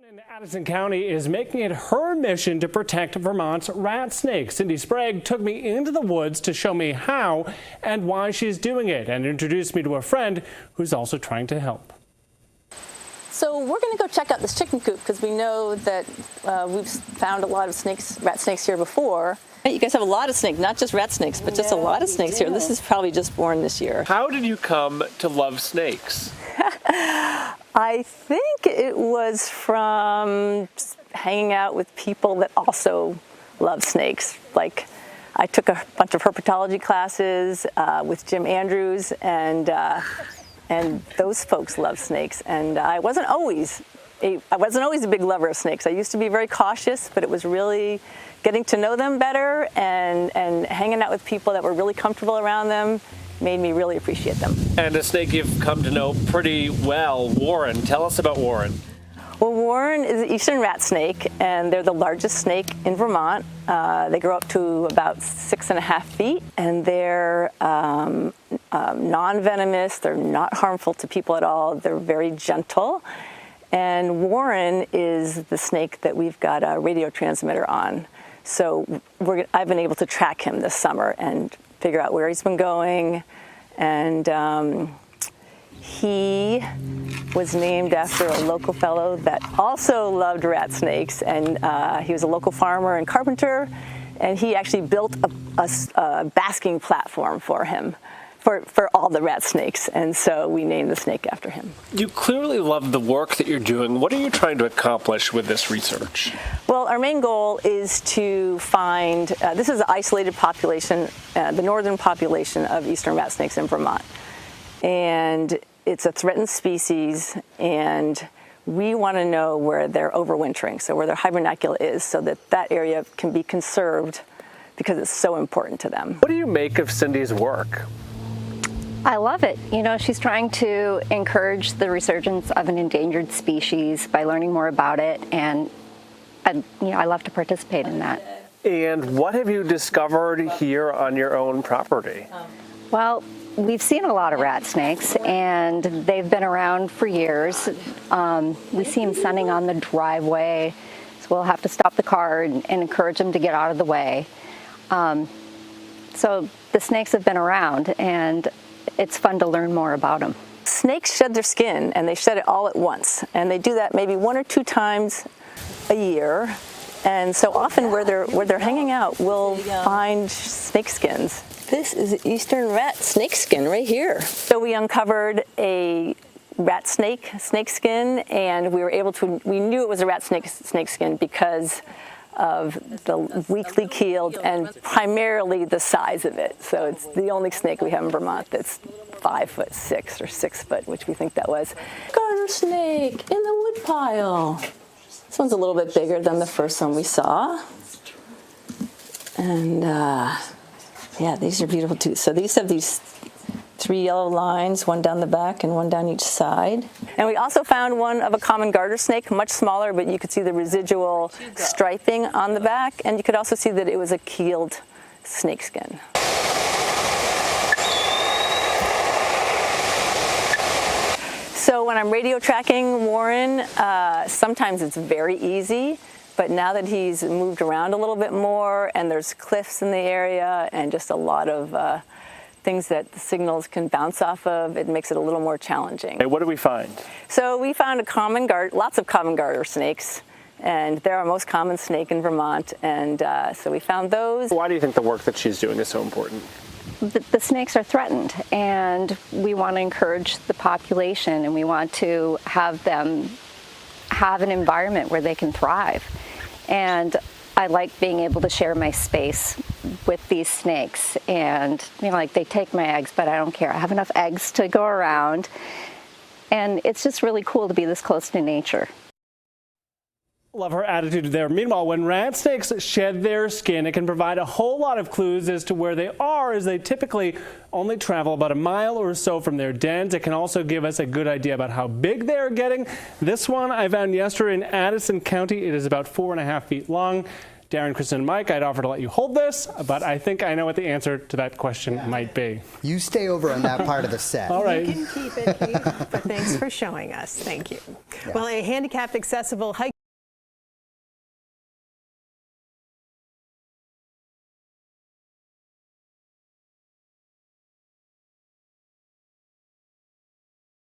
In Addison County is making it her mission to protect Vermont's rat snakes. Cindy Sprague took me into the woods to show me how and why she's doing it and introduced me to a friend who's also trying to help. So we're going to go check out this chicken coop because we know that we've found a lot of rat snakes here before. You guys have a lot of snakes, not just rat snakes, but just a lot of snakes here. This is probably just born this year. How did you come to love snakes? I think it was from hanging out with people that also love snakes. Like, I took a bunch of herpetology classes with Jim Andrews, and those folks love snakes. And I wasn't always a big lover of snakes. I used to be very cautious, but it was really getting to know them better and hanging out with people that were really comfortable around them made me really appreciate them. And a snake you've come to know pretty well, Warren. Tell us about Warren. Well, Warren is an eastern rat snake, and they're the largest snake in Vermont. They grow up to about 6.5 feet, and they're non-venomous. They're not harmful to people at all. They're very gentle. And Warren is the snake that we've got a radio transmitter on. So I've been able to track him this summer and figure out where he's been going. And he was named after a local fellow that also loved rat snakes. And he was a local farmer and carpenter. And he actually built a basking platform for him. For all the rat snakes, and so we named the snake after him. You clearly love the work that you're doing. What are you trying to accomplish with this research? Well, our main goal is to find, this is an isolated population, the northern population of eastern rat snakes in Vermont. And it's a threatened species, and we want to know where they're overwintering, so where their hibernacula is, so that that area can be conserved because it's so important to them. What do you make of Cindy's work? I love it. You know, she's trying to encourage the resurgence of an endangered species by learning more about it, and I love to participate in that. And what have you discovered here on your own property? Well, we've seen a lot of rat snakes, and they've been around for years. We see them sunning on the driveway, so we'll have to stop the car and encourage them to get out of the way. So the snakes have been around, and it's fun to learn more about them. Snakes shed their skin, and they shed it all at once. And they do that maybe 1 or 2 times a year. And so often where they're hanging out, we'll find snake skins. This is an eastern rat snake skin right here. So we uncovered a rat snake skin, and we knew it was a rat snake skin because of the weakly keeled and primarily the size of it. So it's the only snake we have in Vermont that's 5'6" or 6 foot, which we think that was. Garter snake in the woodpile. This one's a little bit bigger than the first one we saw. And yeah, these are beautiful too. So these have these 3 yellow lines, one down the back and one down each side. And we also found one of a common garter snake, much smaller, but you could see the residual striping on the back, and you could also see that it was a keeled snake skin. So when I'm radio tracking Warren, sometimes it's very easy, but now that he's moved around a little bit more and there's cliffs in the area and just a lot of things that the signals can bounce off of, it makes it a little more challenging. Hey, what did we find? So we found lots of common garter snakes, and they're our most common snake in Vermont, and so we found those. Why do you think the work that she's doing is so important? The snakes are threatened, and we want to encourage the population, and we want to have them have an environment where they can thrive. And I like being able to share my space with these snakes, and like they take my eggs, but I don't care. I have enough eggs to go around, and it's just really cool to be this close to nature. Love her attitude there. Meanwhile, when rat snakes shed their skin, it can provide a whole lot of clues as to where they are, as they typically only travel about 1 mile or so from their dens. It can also give us a good idea about how big they are getting. This one I found yesterday in Addison County. It is about 4.5 feet long. Darren, Kristen, and Mike, I'd offer to let you hold this, but I think I know what the answer to that question might be. You stay over on that part of the set. All right. You can keep it, Keith, but thanks for showing us. Thank you. Yeah. Well, a handicapped accessible hike